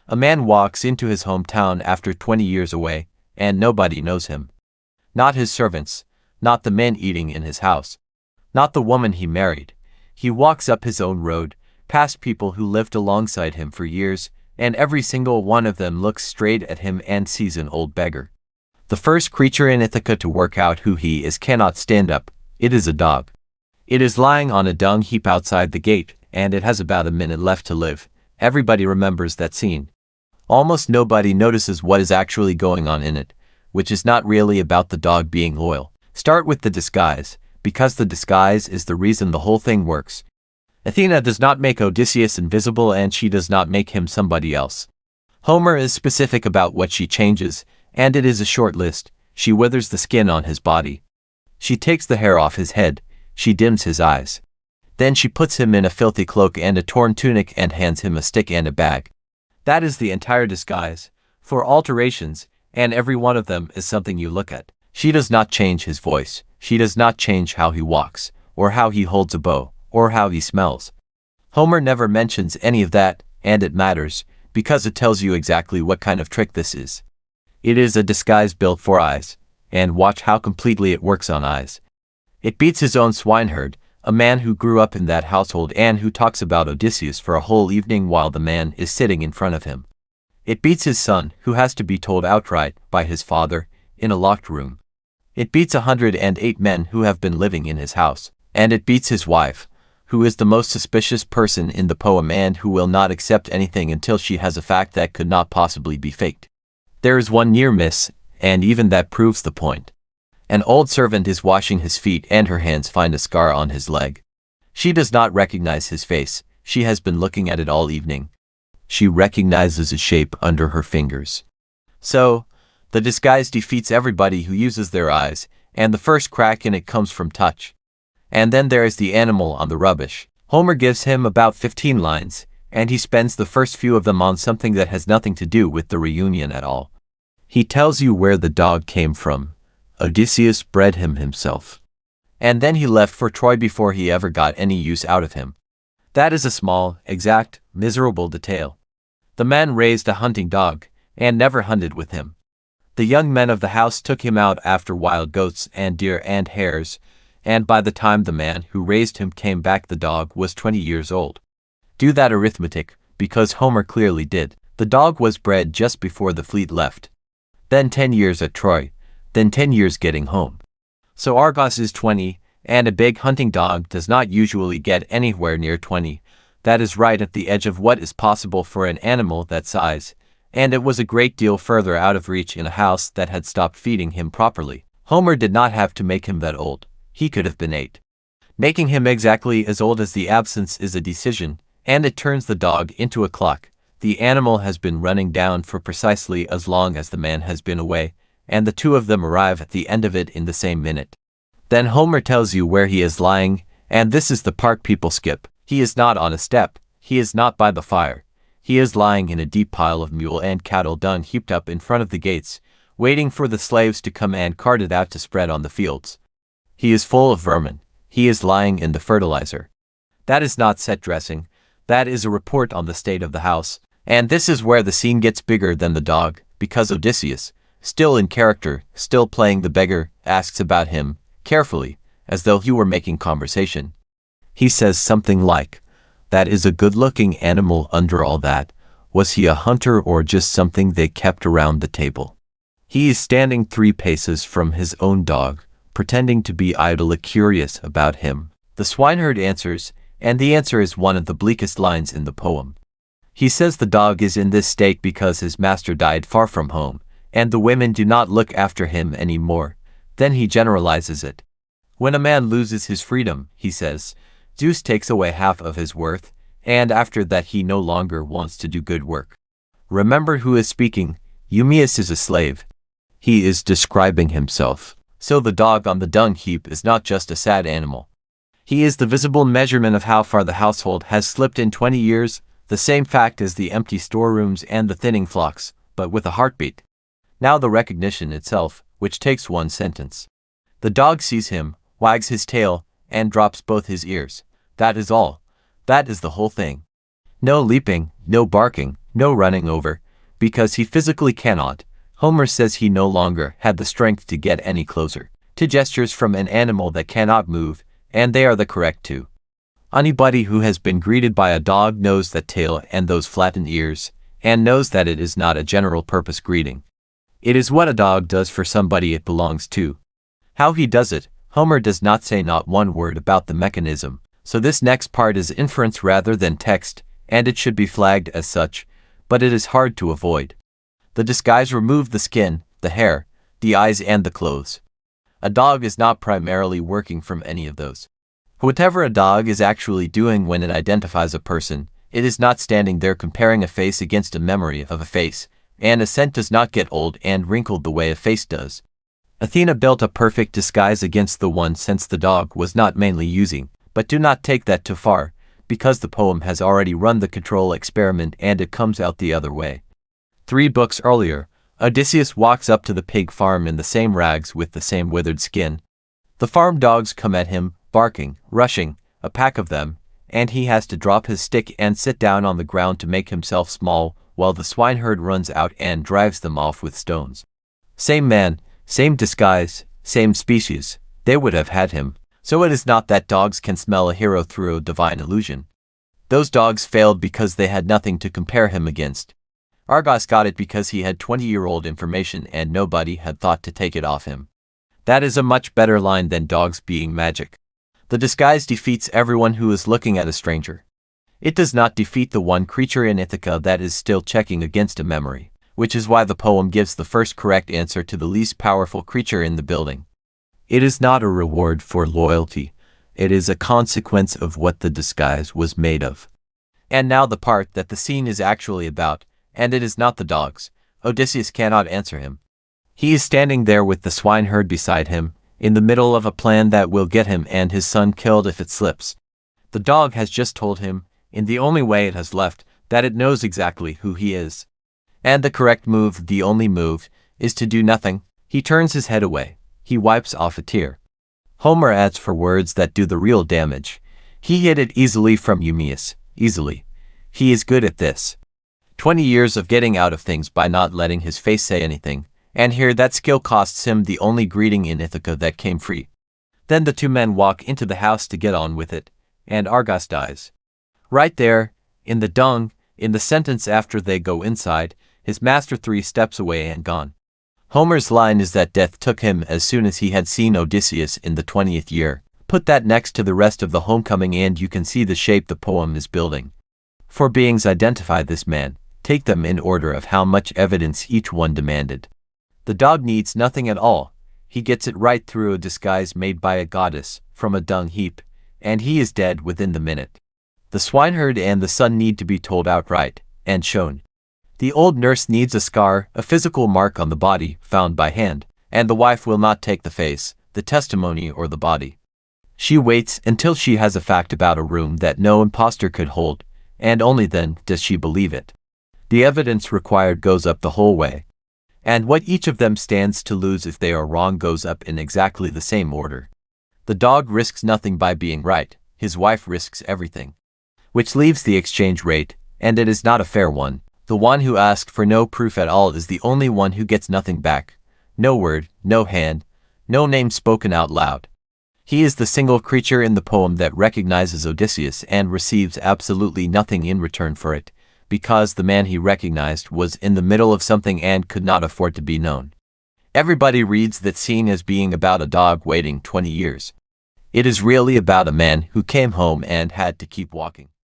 A man walks into his hometown after 20 years away, and nobody knows him. Not his servants, not the men eating in his house, not the woman he married. He walks up his own road, past people who lived alongside him for years, and every single one of them looks straight at him and sees an old beggar. The first creature in Ithaca to work out who he is cannot stand up. It is a dog. It is lying on a dung heap outside the gate, and it has about a minute left to live. Everybody remembers that scene. Almost nobody notices what is actually going on in it, which is not really about the dog being loyal. Start with the disguise, because the disguise is the reason the whole thing works. Athena does not make Odysseus invisible, and she does not make him somebody else. Homer is specific about what she changes, and it is a short list. She withers the skin on his body. She takes the hair off his head. She dims his eyes. Then she puts him in a filthy cloak and a torn tunic and hands him a stick and a bag. That is the entire disguise, for alterations, and every one of them is something you look at. She does not change his voice. She does not change how he walks, or how he holds a bow, or how he smells. Homer never mentions any of that, and it matters, because it tells you exactly what kind of trick this is. It is a disguise built for eyes, and watch how completely it works on eyes. It beats his own swineherd, a man who grew up in that household and who talks about Odysseus for a whole evening while the man is sitting in front of him. It beats his son, who has to be told outright by his father, in a locked room. It beats 108 men who have been living in his house, and it beats his wife, who is the most suspicious person in the poem and who will not accept anything until she has a fact that could not possibly be faked. There is one near miss, and even that proves the point. An old servant is washing his feet and her hands find a scar on his leg. She does not recognize his face. She has been looking at it all evening. She recognizes a shape under her fingers. So, the disguise defeats everybody who uses their eyes, and the first crack in it comes from touch. And then there is the animal on the rubbish. Homer gives him about 15 lines, and he spends the first few of them on something that has nothing to do with the reunion at all. He tells you where the dog came from. Odysseus bred him himself. And then he left for Troy before he ever got any use out of him. That is a small, exact, miserable detail. The man raised a hunting dog, and never hunted with him. The young men of the house took him out after wild goats and deer and hares, and by the time the man who raised him came back the dog was 20 years old. Do that arithmetic, because Homer clearly did. The dog was bred just before the fleet left. Then 10 years at Troy. Then 10 years getting home. So Argos is 20, and a big hunting dog does not usually get anywhere near 20. That is right at the edge of what is possible for an animal that size, and it was a great deal further out of reach in a house that had stopped feeding him properly. Homer did not have to make him that old. He could have been 8. Making him exactly as old as the absence is a decision, and it turns the dog into a clock. The animal has been running down for precisely as long as the man has been away, and the two of them arrive at the end of it in the same minute. Then Homer tells you where he is lying, and this is the part people skip. He is not on a step. He is not by the fire. He is lying in a deep pile of mule and cattle dung heaped up in front of the gates, waiting for the slaves to come and cart it out to spread on the fields. He is full of vermin. He is lying in the fertilizer. That is not set dressing. That is a report on the state of the house. And this is where the scene gets bigger than the dog, because Odysseus, still in character, still playing the beggar, asks about him, carefully, as though he were making conversation. He says something like, "That is a good-looking animal under all that. Was he a hunter or just something they kept around the table?" He is standing 3 paces from his own dog, pretending to be idly curious about him. The swineherd answers, and the answer is one of the bleakest lines in the poem. He says the dog is in this state because his master died far from home, and the women do not look after him anymore. Then he generalizes it. When a man loses his freedom, he says, Zeus takes away half of his worth, and after that he no longer wants to do good work. Remember who is speaking. Eumaeus is a slave. He is describing himself. So the dog on the dung heap is not just a sad animal. He is the visible measurement of how far the household has slipped in 20 years, the same fact as the empty storerooms and the thinning flocks, but with a heartbeat. Now the recognition itself, which takes 1 sentence. The dog sees him, wags his tail, and drops both his ears. That is all. That is the whole thing. No leaping, no barking, no running over, because he physically cannot. Homer says he no longer had the strength to get any closer to gestures from an animal that cannot move, and they are the correct two. Anybody who has been greeted by a dog knows that tail and those flattened ears, and knows that it is not a general-purpose greeting. It is what a dog does for somebody it belongs to. How he does it, Homer does not say not one word about the mechanism, so this next part is inference rather than text, and it should be flagged as such, but it is hard to avoid. The disguise removed the skin, the hair, the eyes and the clothes. A dog is not primarily working from any of those. Whatever a dog is actually doing when it identifies a person, it is not standing there comparing a face against a memory of a face, and a scent does not get old and wrinkled the way a face does. Athena built a perfect disguise against the one sense the dog was not mainly using, but do not take that too far, because the poem has already run the control experiment and it comes out the other way. 3 books earlier, Odysseus walks up to the pig farm in the same rags with the same withered skin. The farm dogs come at him, barking, rushing, a pack of them, and he has to drop his stick and sit down on the ground to make himself small, while the swineherd runs out and drives them off with stones. Same man, same disguise, same species, they would have had him, so it is not that dogs can smell a hero through a divine illusion. Those dogs failed because they had nothing to compare him against. Argos got it because he had 20-year-old information and nobody had thought to take it off him. That is a much better line than dogs being magic. The disguise defeats everyone who is looking at a stranger. It does not defeat the one creature in Ithaca that is still checking against a memory, which is why the poem gives the first correct answer to the least powerful creature in the building. It is not a reward for loyalty, it is a consequence of what the disguise was made of. And now the part that the scene is actually about, and it is not the dogs. Odysseus cannot answer him. He is standing there with the swineherd beside him, in the middle of a plan that will get him and his son killed if it slips. The dog has just told him, in the only way it has left, that it knows exactly who he is. And the correct move, the only move, is to do nothing. He turns his head away. He wipes off a tear. Homer adds for words that do the real damage. He hid it easily from Eumaeus. Easily. He is good at this. 20 years of getting out of things by not letting his face say anything, and here that skill costs him the only greeting in Ithaca that came free. Then the 2 men walk into the house to get on with it, and Argos dies. Right there, in the dung, in the sentence after they go inside, his master 3 steps away and gone. Homer's line is that death took him as soon as he had seen Odysseus in the 20th year. Put that next to the rest of the homecoming and you can see the shape the poem is building. 4 beings identify this man, take them in order of how much evidence each one demanded. The dog needs nothing at all. He gets it right through a disguise made by a goddess, from a dung heap, and he is dead within the minute. The swineherd and the son need to be told outright, and shown. The old nurse needs a scar, a physical mark on the body, found by hand, and the wife will not take the face, the testimony or the body. She waits until she has a fact about a room that no impostor could hold, and only then does she believe it. The evidence required goes up the whole way. And what each of them stands to lose if they are wrong goes up in exactly the same order. The dog risks nothing by being right, his wife risks everything. Which leaves the exchange rate, and it is not a fair one. The one who asked for no proof at all is the only one who gets nothing back. No word, no hand, no name spoken out loud. He is the single creature in the poem that recognizes Odysseus and receives absolutely nothing in return for it, because the man he recognized was in the middle of something and could not afford to be known. Everybody reads that scene as being about a dog waiting 20 years. It is really about a man who came home and had to keep walking.